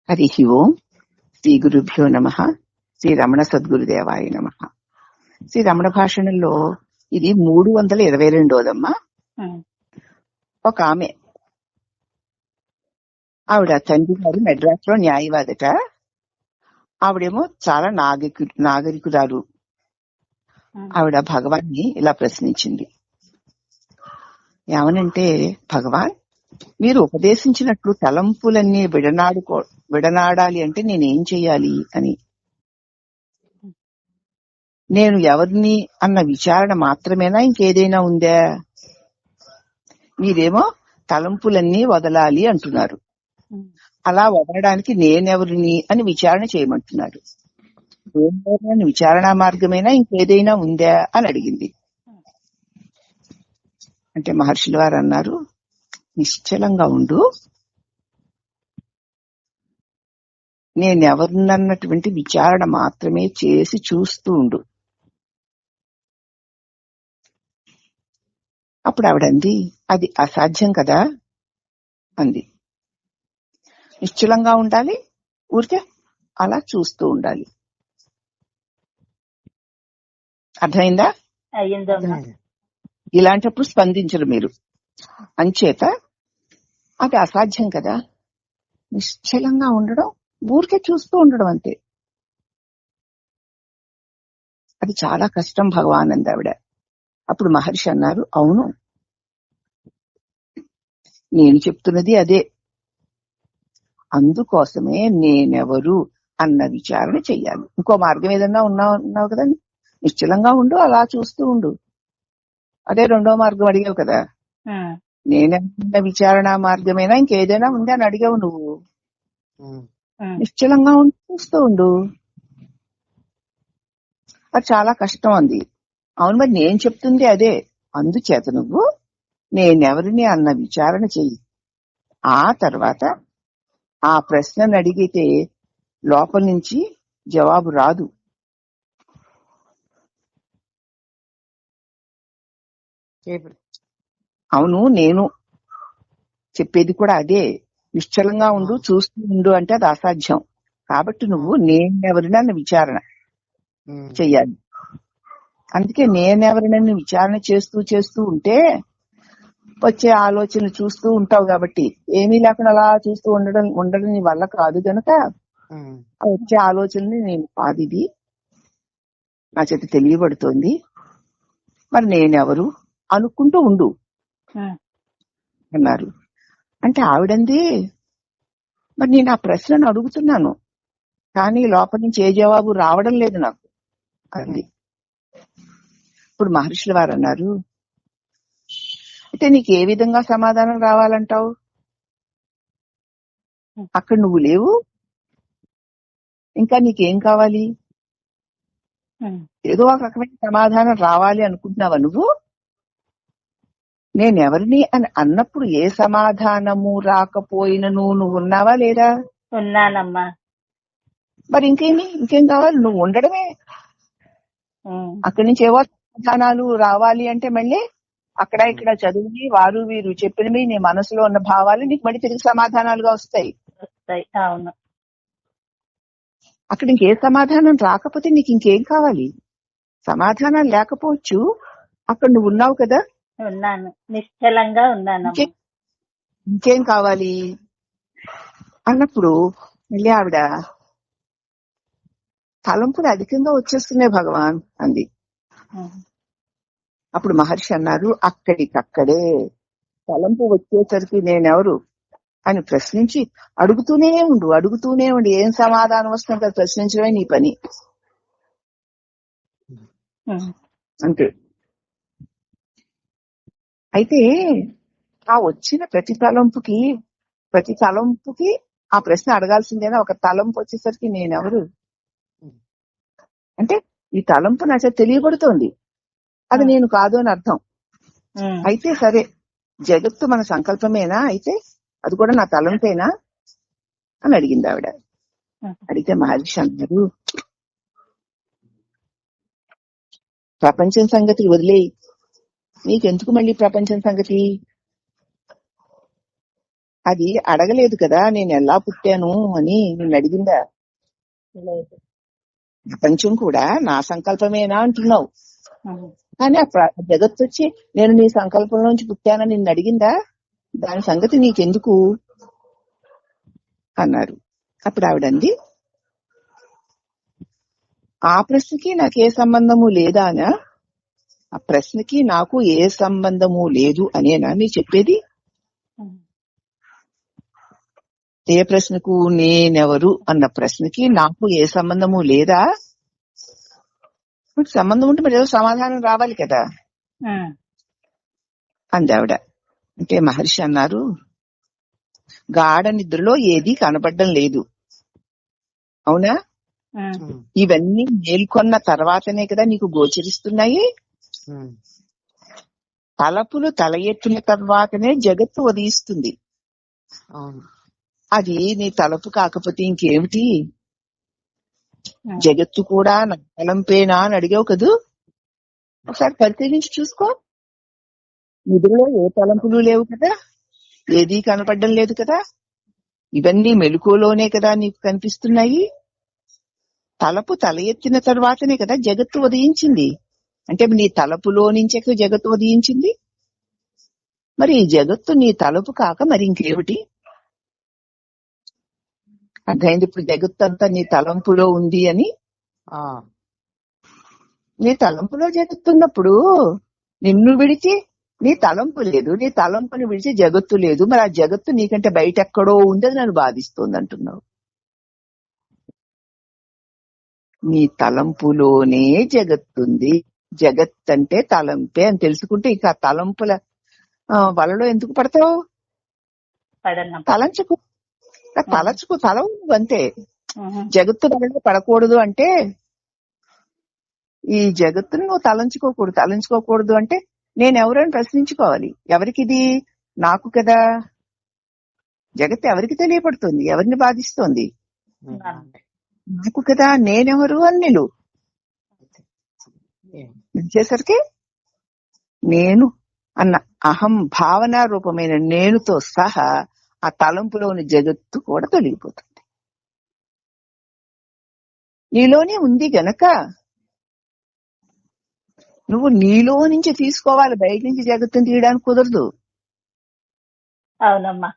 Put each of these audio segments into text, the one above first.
హరి ఓం. శ్రీ గురుభ్యో నమః. శ్రీ రమణ సద్గురుదేవాయ నమః. శ్రీ రమణ భాషణంలో ఇది 322దమ్మా. ఒక ఆవిడ తండ్రి గారు మెడ్రాస్ లో న్యాయవాదట. ఆవిడేమో చాలా నాగరికురాలు. ఆవిడ భగవాన్ని ఇలా ప్రశ్నించింది. ఏమనంటే, భగవాన్, మీరు ఉపదేశించినట్లు తలంపులన్నీ విడనాడాలి అంటే నేనేం చెయ్యాలి అని. నేను ఎవరిని అన్న విచారణ మాత్రమేనా, ఇంకేదైనా ఉందా? మీరేమో తలంపులన్నీ వదలాలి అంటున్నారు. అలా వదలడానికి నేనెవరిని అని విచారణ చేయమంటున్నారు. విచారణా మార్గమైనా ఇంకేదైనా ఉందా అని అడిగింది. అంటే మహర్షుల వారు అన్నారు, నిశ్చలంగా ఉండు, నేనెవరినన్నటువంటి విచారణ మాత్రమే చేసి చూస్తూ ఉండు. అప్పుడు ఆవిడంది, అది అసాధ్యం కదా అంది. నిశ్చలంగా ఉండాలి, ఊరికే అలా చూస్తూ ఉండాలి. అర్థమైందా? ఇలాంటప్పుడు స్పందించరు మీరు. అంచేత అది అసాధ్యం కదా, నిశ్చలంగా ఉండడం, ఊరికే చూస్తూ ఉండడం అంతే. అది చాలా కష్టం భగవాన్ అంది ఆవిడ. అప్పుడు మహర్షి అన్నారు, అవును, నేను చెప్తున్నది అదే. అందుకోసమే నేనెవరు అన్న విచారణ చెయ్యాలి. ఇంకో మార్గం ఏదన్నా ఉన్నావు కదా, నిశ్చలంగా ఉండు, అలా చూస్తూ ఉండు. అదే రెండో మార్గం అడిగావు కదా, నేనెవరన్న విచారణ మార్గమేనా ఇంకేదైనా ఉంది అని అడిగావు నువ్వు. నిశ్చలంగా ఉండి చూస్తూ ఉండు. అది చాలా కష్టం అంది. అవును, మరి నేను చెప్తుంది అదే. అందుచేత నువ్వు నేనెవరిని అన్న విచారణ చెయ్యి. ఆ తర్వాత ఆ ప్రశ్నను అడిగితే లోపల నుంచి జవాబు రాదు. అవును, నేను చెప్పేది కూడా అదే. నిశ్చలంగా ఉండు, చూస్తూ ఉండు అంటే అది అసాధ్యం. కాబట్టి నువ్వు నేనెవరినన్న విచారణ చెయ్యాలి. అందుకే నేనెవరినన్న విచారణ చేస్తూ ఉంటే వచ్చే ఆలోచనలు చూస్తూ ఉంటావు. కాబట్టి ఏమీ లేకుండా అలా చూస్తూ ఉండడం నీ వల్ల కాదు గనక వచ్చే ఆలోచనని నేను కాదు, ఇది నా చేత తెలియబడుతోంది, మరి నేనెవరు అనుకుంటూ ఉండు అన్నారు. అంటే ఆవిడంది, మరి నేను ఆ ప్రశ్నను అడుగుతున్నాను కానీ లోపల నుంచి ఏ జవాబు రావడం లేదు నాకు అంది. ఇప్పుడు మహర్షుల వారు అన్నారు, అయితే నీకు ఏ విధంగా సమాధానం రావాలంటావు? అక్కడ నువ్వు లేవు, ఇంకా నీకేం కావాలి? ఏదో ఒక రకమైన సమాధానం రావాలి అనుకుంటున్నావా నువ్వు? నేనెవరిని అని అన్నప్పుడు ఏ సమాధానము రాకపోయిన నువ్వు ఉన్నావా లేదా? ఉన్నానమ్మా. మరి ఇంకేం కావాలి? నువ్వు ఉండడమే. అక్కడి నుంచి ఏవో సమాధానాలు రావాలి అంటే మళ్ళీ అక్కడ ఇక్కడ చదివి వారు వీరు చెప్పినవి నీ మనసులో ఉన్న భావాలు నీకు మళ్ళీ తిరిగి సమాధానాలుగా వస్తాయి. అవును. అక్కడ ఇంకే సమాధానం రాకపోతే నీకు ఇంకేం కావాలి? సమాధానం లేకపోవచ్చు, అక్కడ నువ్వు ఉన్నావు కదా. ఉన్నాను, నిశ్చలంగా ఉన్నాను. ఇంకేం కావాలి అన్నప్పుడు మళ్ళీ ఆవిడ తలంపులు అధికంగా వచ్చేస్తున్నాయి భగవాన్ అంది. అప్పుడు మహర్షి అన్నారు, అక్కడికక్కడే తలంపు వచ్చేసరికి నేనెవరు అని ప్రశ్నించి అడుగుతూనే ఉండు. ఏం సమాధానం వస్తుందో ప్రశ్నించడమే నీ పని అంతే. అయితే ఆ వచ్చిన ప్రతి తలంపుకి ఆ ప్రశ్న అడగాల్సిందేనా? ఒక తలంపు వచ్చేసరికి నేనెవరు అంటే ఈ తలంపు నా చేత తెలియబడుతోంది, అది నేను కాదు అని అర్థం. అయితే సరే, జగత్తు మన సంకల్పమేనా? అయితే అది కూడా నా తలంపేనా అని అడిగింది ఆవిడ. అడిగితే మహర్షి అన్నారు, ప్రపంచం సంగతి వదిలేయి, నీకెందుకు మళ్ళీ ప్రపంచం సంగతి? అది అడగలేదు కదా నేను ఎలా పుట్టాను అని నిన్ను అడిగిందా? లేదు. ప్రపంచం కూడా నా సంకల్పమేనా అంటున్నావు. ఉమ్. కానీ ఆ జగత్తు వచ్చి నేను నీ సంకల్పంలోంచి పుట్టానని నిన్ను అడిగిందా? దాని సంగతి నీకెందుకు అన్నారు. అప్పుడు ఆవిడంది, ఆ ప్రశ్నకి నాకు ఏ సంబంధము లేదా అనా? ఆ ప్రశ్నకి నాకు ఏ సంబంధము లేదు అనేనా మీరు చెప్పేది? ఉమ్. ఏ ప్రశ్నకు? నేనెవరు అన్న ప్రశ్నకి నాకు ఏ సంబంధము లేదా? మీకు సంబంధం ఉంటే మరి ఏదో సమాధానం రావాలి కదా ఉమ్. అంది ఆవిడ. అంటే మహర్షి అన్నారు, గాఢ నిద్రలో ఏదీ కనపడడం లేదు, అవునా? ఉమ్. ఇవన్నీ మేల్కొన్న తర్వాతనే కదా నీకు గోచరిస్తున్నాయి. తలపులు తల ఎత్తిన తర్వాతనే జగత్తు ఉదయిస్తుంది. అది నీ తలపు కాకపోతే ఇంకేమిటి? ఉమ్. జగత్తు కూడా నా తలంపేనా అని అడిగావు కదూ. ఒకసారి పరిశీలించి చూసుకో. నిద్రలో ఏ తలంపులు లేవు కదా, ఏదీ కనపడడం లేదు కదా, ఇవన్నీ మెలకువలోనే కదా నీకు కనిపిస్తున్నాయి. తలపు తల ఎత్తిన తర్వాతనే కదా జగత్తు ఉదయించింది. అంటే నీ తలపులో నుంచే కదా జగత్తు ఉదయించింది. మరి ఈ జగత్తు నీ తలపు కాక మరి ఇంకేమిటి? అర్థమైంది ఇప్పుడు జగత్తు అంతా నీ తలంపులో ఉంది అని. నీ తలంపులో జగత్తున్నప్పుడు నిన్ను విడిచి నీ తలంపు లేదు, నీ తలంపుని విడిచి జగత్తు లేదు. మరి ఆ జగత్తు నీకంటే బయట ఎక్కడో ఉంది, అది నన్ను బాధిస్తోంది అంటున్నావు. నీ తలంపులోనే జగత్తుంది. జగత్ అంటే తలంపే అని తెలుసుకుంటే ఇక తలంపుల వలలో ఎందుకు పడతావు? తలంచుకు తలవు అంతే. జగత్తు వలలో పడకూడదు అంటే ఈ జగత్తును నువ్వు తలంచుకోకూడదు అంటే నేనెవరని ప్రశ్నించుకోవాలి. ఎవరికిది? నాకు కదా. జగత్తు ఎవరికి తెలియపడుతుంది, ఎవరిని బాధిస్తోంది? నాకు కదా. నేనెవరు అని నిలు చేసరికి నేను అన్న అహం భావన రూపమైన నేనుతో సహా ఆ తలంపులోని జగత్తు కూడా తొలగిపోతుంది. నీలోనే ఉంది గనక నువ్వు నీలో నుంచి తీసుకోవాలి, బయట నుంచి జగత్తుని తీయడానికి కుదరదు. అవునమ్మా.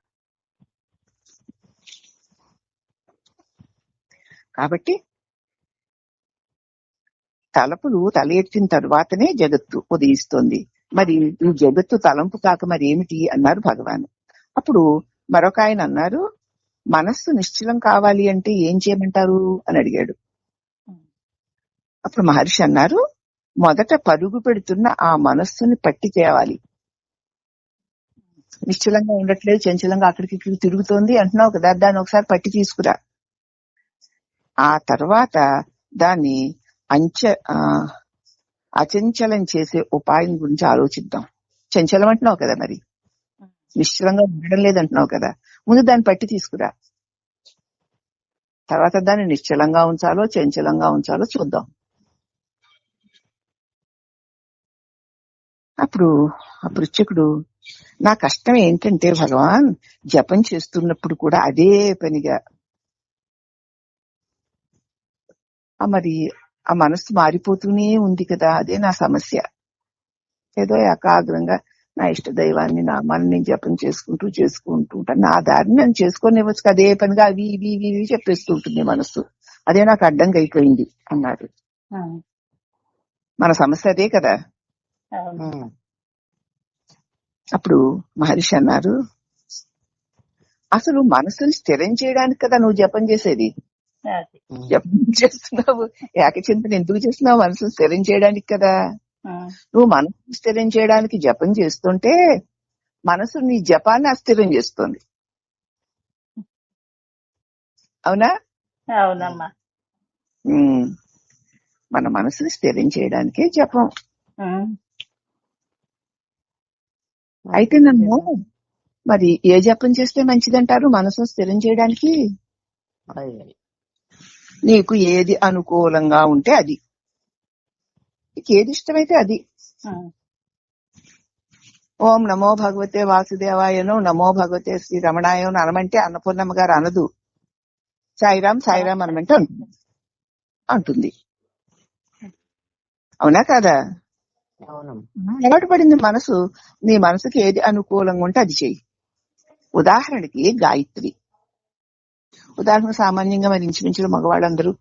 కాబట్టి తలపులు తల ఎత్తిన తర్వాతనే జగత్తు ఉదయిస్తోంది. మరి ఈ జగత్తు తలంపు కాక మరి ఏమిటి అన్నారు భగవాన్. అప్పుడు మరొక ఆయన అన్నారు, మనస్సు నిశ్చలం కావాలి అంటే ఏం చేయమంటారు అని అడిగాడు. అప్పుడు మహర్షి అన్నారు, మొదట పరుగు పెడుతున్న ఆ మనస్సుని పట్టి తేవాలి. నిశ్చలంగా ఉండట్లేదు, చంచలంగా అక్కడికి తిరుగుతోంది అంటున్నావు కదా, దాన్ని ఒకసారి పట్టి తీసుకురా. ఆ తర్వాత దాన్ని అచంచలం చేసే ఉపాయం గురించి ఆలోచిద్దాం. చంచలం అంటున్నావు కదా, మరి నిశ్చలంగా ఉండడం లేదంటున్నావు కదా, ముందు దాన్ని పట్టి తీసుకురా. తర్వాత దాన్ని నిశ్చలంగా ఉంచాలో చంచలంగా ఉంచాలో చూద్దాం. అప్పుడు ఆ పృచ్ఛకుడు, నా కష్టం ఏంటంటే భగవాన్, జపం చేస్తున్నప్పుడు కూడా అదే పనిగా మరి ఆ మనస్సు మారిపోతూనే ఉంది కదా, అదే నా సమస్య. ఏదో ఏకాగ్రంగా నా ఇష్ట దైవాన్ని నామాన్ని నేను జపం చేసుకుంటూ ఉంటాను, నా దారిని నేను చేసుకోనివ్వచ్చు, అదే పనిగా అవి ఇవి ఇవి చెప్పేస్తూ ఉంటుంది మనస్సు, అదే నాకు అడ్డంగా అయిపోయింది అన్నారు. మన సమస్య అదే కదా. అప్పుడు మహర్షి అన్నారు, అసలు మనసుని స్థిరం చేయడానికి కదా నువ్వు జపం చేసేది. జపం చేస్తున్నావు, ఏకచింతన ఎందుకు చేస్తున్నావు? మనసును స్థిరం చేయడానికి కదా. నువ్వు మనసు స్థిరం చేయడానికి జపం చేస్తుంటే మనసు నీ జపాన్ని అస్థిరం చేస్తుంది, అవునా? అవునమ్మా. మన మనసుని స్థిరం చేయడానికే జపం. అయితే నన్ను మరి ఏ జపం చేస్తే మంచిదంటారు మనసును స్థిరం చేయడానికి? నీకు ఏది అనుకూలంగా ఉంటే అది, నీకు ఏది ఇష్టమైతే అది. ఓం నమో భగవతే వాసుదేవాయనో, నమో భగవతే శ్రీ రమణాయో అనమంటే అన్నపూర్ణమ్మ గారు అనదు. సాయిరాం సాయిరాం అనమంటే అంటుంది. అవునా కాదా? అలవాటు పడింది మనసు. నీ మనసుకి ఏది అనుకూలంగా ఉంటే అది చెయ్యి. ఉదాహరణకి గాయత్రి. ఉదాహరణ సామాన్యంగా మరి ఇంచుమించులు మగవాళ్ళందరూ,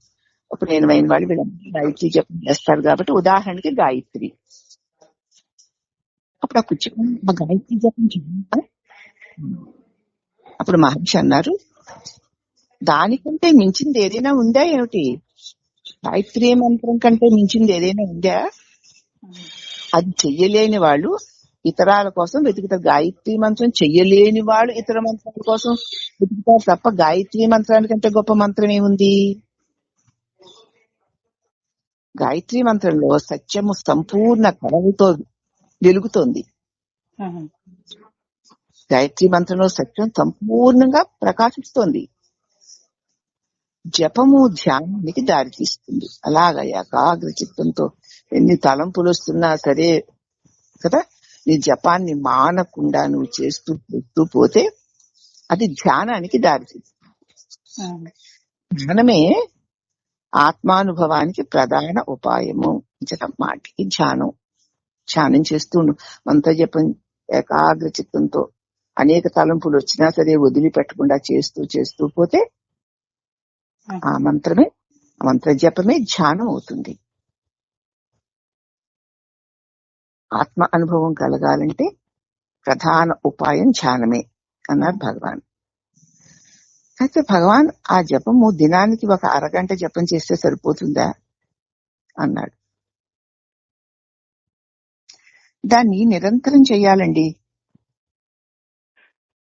ఇప్పుడు నేను అయిన వాళ్ళు వీళ్ళందరూ గాయత్రి జపం చేస్తారు కాబట్టి ఉదాహరణకి గాయత్రి. అప్పుడు ఆ పుచ్చకం ఆ గాయత్రి జపం చేయాలి. అప్పుడు మహర్షి అన్నారు, దానికంటే మించింది ఏదైనా ఉందా ఏమిటి? గాయత్రి మంత్రం కంటే మించింది ఏదైనా ఉందా? అది చెయ్యలేని వాళ్ళు ఇతరాల కోసం వెతుకుతారు. గాయత్రి మంత్రం చెయ్యలేని వాళ్ళు ఇతర మంత్రాల కోసం వెతుకుతారు తప్ప గాయత్రి మంత్రానికంటే గొప్ప మంత్రం ఏముంది? గాయత్రి మంత్రంలో సత్యము సంపూర్ణ కళలతో వెలుగుతోంది. గాయత్రి మంత్రంలో సత్యం సంపూర్ణంగా ప్రకాశిస్తోంది. జపము ధ్యానానికి దారి తీస్తుంది. అలాగా ఏకాగ్ర చిత్తంతో ఎన్ని తలంపులు వస్తున్నా సరే కదా, నీ జపాన్ని మానకుండా నువ్వు చేస్తూ పోతే అది ధ్యానానికి దారి తీస్తుంది. ధ్యానమే ఆత్మానుభవానికి ప్రధాన ఉపాయము. మాటికి ధ్యానం చేస్తూ మంత్ర జపం ఏకాగ్ర చిత్తంతో అనేక తలంపులు వచ్చినా సరే వదిలిపెట్టకుండా చేస్తూ పోతే ఆ మంత్ర జపమే ధ్యానం అవుతుంది. ఆత్మ అనుభవం కలగాలంటే ప్రధాన ఉపాయం ధ్యానమే అన్నారు భగవాన్. అయితే భగవాన్ ఆ జపము దినానికి ఒక అరగంట జపం చేస్తే సరిపోతుందా అన్నాడు. దాన్ని నిరంతరం చెయ్యాలండి.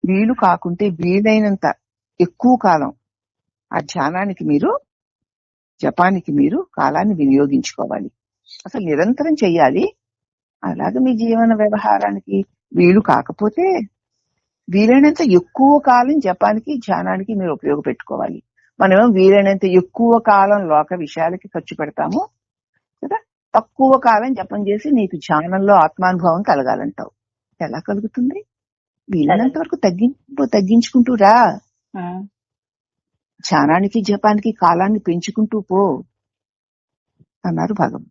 వీలు కాకుంటే వీలైనంత ఎక్కువ కాలం ఆ ధ్యానానికి జపానికి మీరు కాలాన్ని వినియోగించుకోవాలి. అసలు నిరంతరం చెయ్యాలి. అలాగే మీ జీవన వ్యవహారానికి వీలు కాకపోతే వీలైనంత ఎక్కువ కాలం జపానికి ధ్యానానికి మీరు ఉపయోగపెట్టుకోవాలి. మనం వీలైనంత ఎక్కువ కాలం లోక విషయాలకి ఖర్చు పెడతాము కదా, తక్కువ కాలం జపం చేసి నీకు ధ్యానంలో ఆత్మానుభవం కలగాలంటావు. ఎలా కలుగుతుంది? వీలైనంత వరకు తగ్గించుకుంటూ రా. ధ్యానానికి జపానికి కాలాన్ని పెంచుకుంటూ పో అన్నారు భగవాన్.